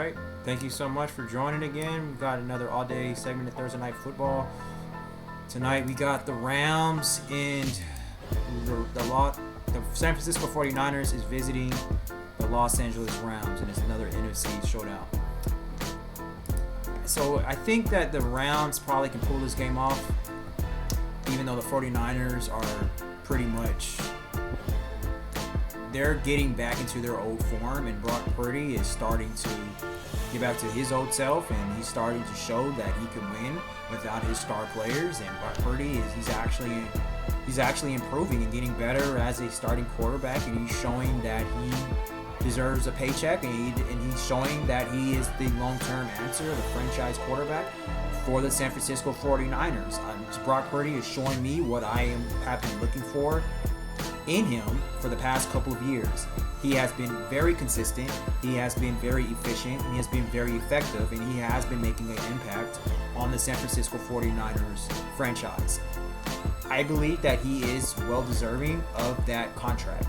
right. Thank you so much for joining again. We got another all-day segment of Thursday Night Football. Tonight we got the Rams and the San Francisco 49ers is visiting the Los Angeles Rams, and it's another NFC showdown. So I think that the Rams probably can pull this game off, even though the 49ers are pretty much they're getting back into their old form, and Brock Purdy is starting to get back to his old self, and he's starting to show that he can win without his star players. And Brock Purdy he's actually improving and getting better as a starting quarterback, and he's showing that he deserves a paycheck, and he's showing that he is the long-term answer, the franchise quarterback for the San Francisco 49ers. Brock Purdy is showing me what have been looking for in him for the past couple of years. He has been very consistent, he has been very efficient, he has been very effective, and he has been making an impact on the San Francisco 49ers franchise. I believe that he is well deserving of that contract.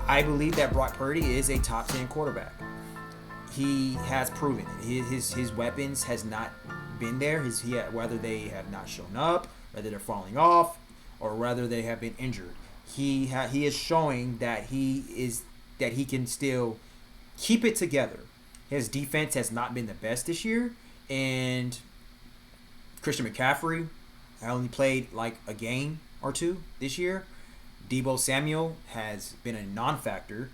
I believe that Brock Purdy is a top 10 quarterback. He has proven it. His weapons has not been there. Whether they have not shown up, whether they're falling off, or whether they have been injured. He is showing that he can still keep it together. His defense has not been the best this year, and Christian McCaffrey only played like a game or two this year. Deebo Samuel has been a non-factor,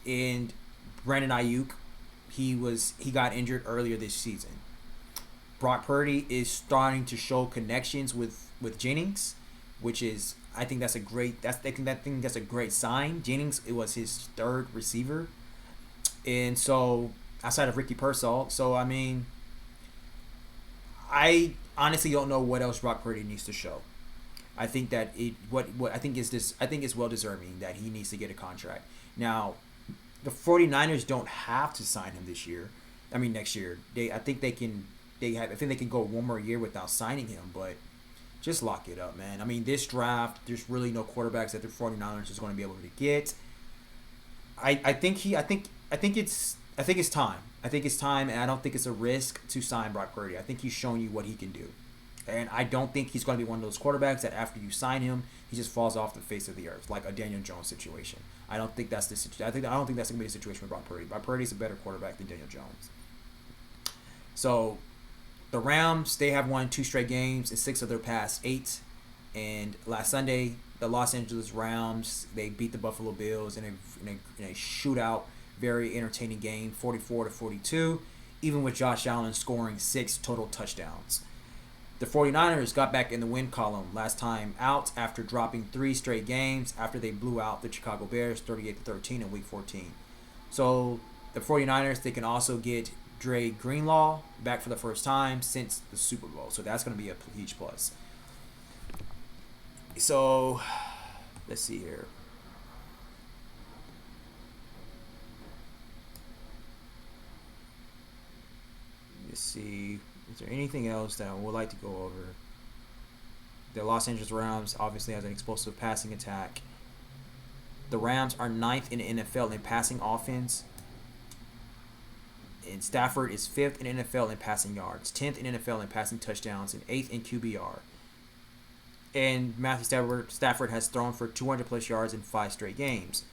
and Brandon Ayuk, he got injured earlier this season. Brock Purdy is starting to show connections with Jennings, which is I think that's a great sign. Jennings, it was his third receiver, and so outside of Ricky Pearsall, so I mean, I honestly don't know what else Brock Purdy needs to show. I think that I think it's well deserving that he needs to get a contract. Now, the 49ers don't have to sign him this year. I mean next year. I think they can go one more year without signing him, but just lock it up, man. I mean, this draft, there's really no quarterbacks that the 49ers is going to be able to get. I think it's time. I think it's time, and I don't think it's a risk to sign Brock Purdy. I think he's shown you what he can do. And I don't think he's going to be one of those quarterbacks that after you sign him, he just falls off the face of the earth, like a Daniel Jones situation. I don't think that's the situation. I don't think that's going to be the situation with Brock Purdy. Brock Purdy's a better quarterback than Daniel Jones. So the Rams, they have won 2 straight games in 6 of their past 8. And last Sunday, the Los Angeles Rams, they beat the Buffalo Bills in a shootout, very entertaining game, 44-42, even with Josh Allen scoring 6 total touchdowns. The 49ers got back in the win column last time out after dropping 3 straight games after they blew out the Chicago Bears 38-13 in Week 14. So the 49ers, they can also get Dre Greenlaw back for the first time since the Super Bowl. So that's going to be a huge plus. So let's see here. Let's see. Is there anything else that I would like to go over? The Los Angeles Rams obviously has an explosive passing attack. The Rams are 9th in the NFL in passing offense. And Stafford is 5th in NFL in passing yards, 10th in NFL in passing touchdowns, and 8th in QBR. And Matthew Stafford has thrown for 200 plus yards in 5 straight games.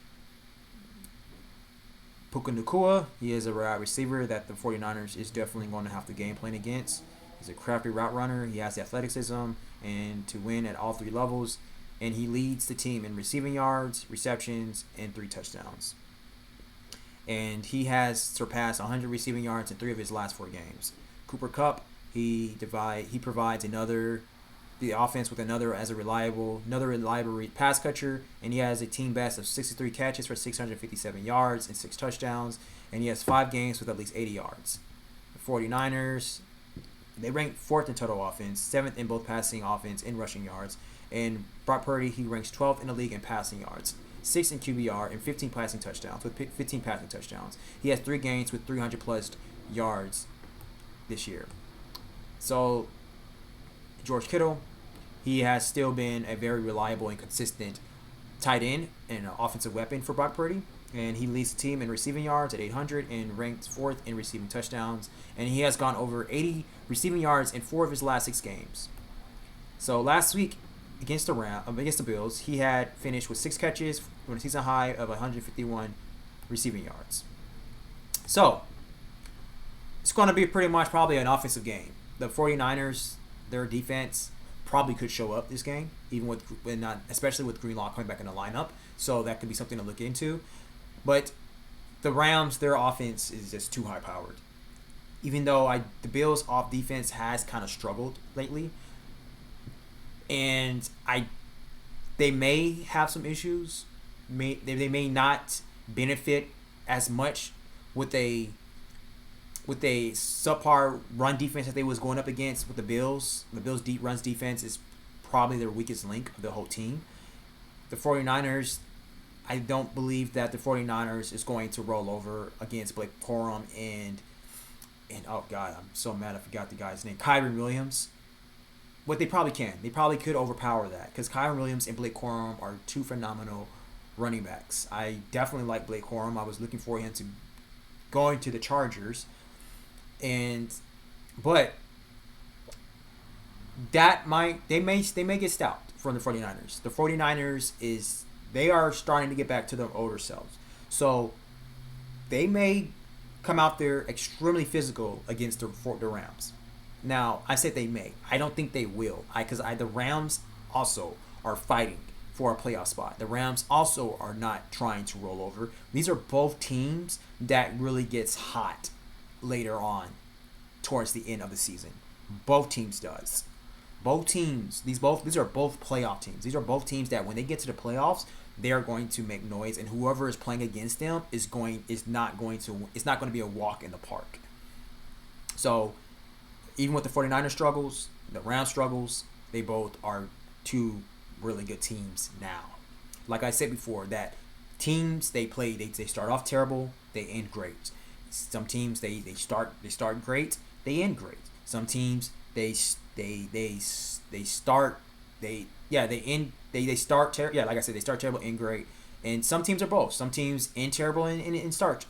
Puka Nacua, he is a wide receiver that the 49ers is definitely going to have to game plan against. He's a crafty route runner. He has the athleticism and to win at all 3 levels. And he leads the team in receiving yards, receptions, and 3 touchdowns. And he has surpassed 100 receiving yards in 3 of his last 4 games. Cooper Kupp, he provides the offense with another reliable pass catcher, and he has a team best of 63 catches for 657 yards and 6 touchdowns, and he has 5 games with at least 80 yards. The 49ers, they rank 4th in total offense, 7th in both passing offense and rushing yards, and Brock Purdy, he ranks 12th in the league in passing yards, 6th in QBR, and 15 passing touchdowns. He has 3 games with 300 plus yards this year. So George Kittle, he has still been a very reliable and consistent tight end and an offensive weapon for Brock Purdy. and he leads the team in receiving yards at 800 and ranked 4th in receiving touchdowns. And he has gone over 80 receiving yards in 4 of his last 6 games. So last week against the Bills, he had finished with 6 catches with a season high of 151 receiving yards. So it's going to be pretty much probably an offensive game. The 49ers, their defense probably could show up this game, even especially with Greenlaw coming back in the lineup. So that could be something to look into. But the Rams, their offense is just too high powered. Even though the Bills' off defense has kind of struggled lately, and they may have some issues. They may not benefit as much with a subpar run defense that they was going up against with the Bills. The Bills' deep runs defense is probably their weakest link of the whole team. The 49ers, I don't believe that the 49ers is going to roll over against Blake Corum and oh God, I'm so mad I forgot the guy's name, Kyren Williams. What they probably can. They probably could overpower that because Kyren Williams and Blake Corum are 2 phenomenal running backs. I definitely like Blake Corum. I was looking for him to go into the Chargers. But they may get stout from the 49ers. The 49ers they are starting to get back to their older selves. So they may come out there extremely physical against the Rams. Now, I said they may. I don't think they will. Because the Rams also are fighting for a playoff spot. The Rams also are not trying to roll over. These are both teams that really gets hot later on towards the end of the season. Both teams does. Both teams, these are both playoff teams. These are both teams that when they get to the playoffs, they are going to make noise, and whoever is playing against them it's not going to be a walk in the park. So even with the 49ers struggles, the Rams struggles, they both are 2 really good teams now. Like I said before, that teams they start off terrible, they end great. Some teams they start great, they end great. Some teams they start terrible, end great. And some teams are both. Some teams end terrible and start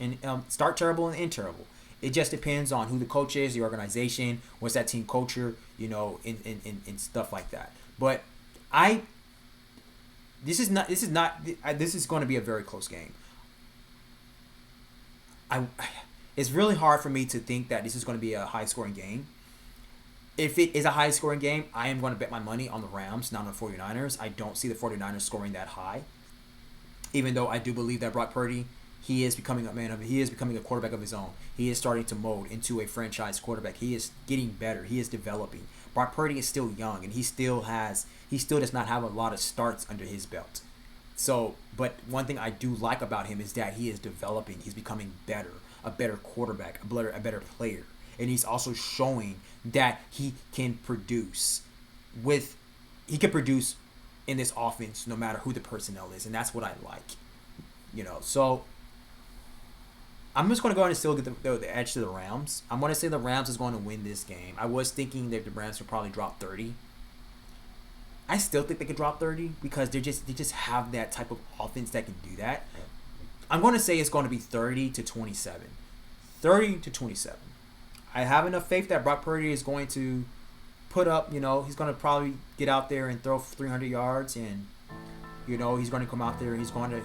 terrible and end terrible. It just depends on who the coach is, the organization, what's that team culture, and stuff like that. But this is going to be a very close game. It's really hard for me to think that this is going to be a high scoring game. If it is a high scoring game, I am going to bet my money on the Rams, not on the 49ers. I don't see the 49ers scoring that high. Even though I do believe that Brock Purdy, he is becoming a quarterback of his own. He is starting to mold into a franchise quarterback. He is getting better. He is developing. Brock Purdy is still young, and he still does not have a lot of starts under his belt. So, but one thing I do like about him is that he is developing. He's becoming better, a better quarterback, a better player. And he's also showing that he can produce in this offense no matter who the personnel is. And that's what I like. So I'm just going to go ahead and still get the edge to the Rams. I'm going to say the Rams is going to win this game. I was thinking that the Rams would probably drop 30. I still think they could drop 30 because they just have that type of offense that can do that. I'm going to say it's going to be 30-27. 30-27. I have enough faith that Brock Purdy is going to put up, he's going to probably get out there and throw 300 yards, and he's going to come out there and he's going to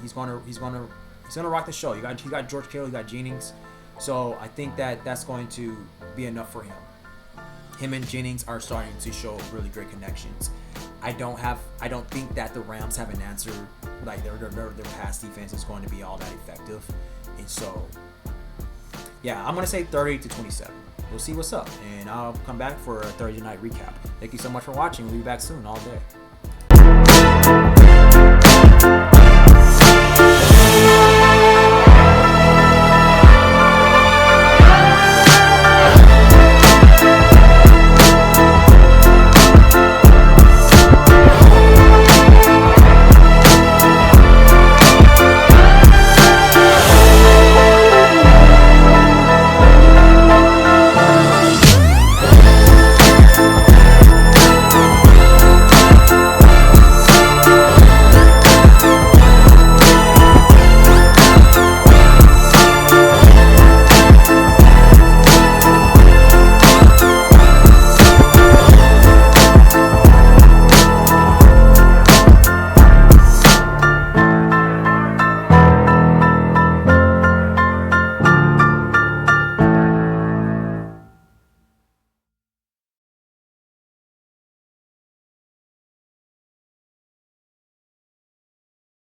rock the show. He got George Kittle, he got Jennings, so I think that's going to be enough for him. Him and Jennings are starting to show really great connections. I don't think that the Rams have an answer. Like their pass defense is going to be all that effective, and so yeah, I'm going to say 30-27. We'll see what's up, and I'll come back for a Thursday night recap. Thank you so much for watching. We'll be back soon all day.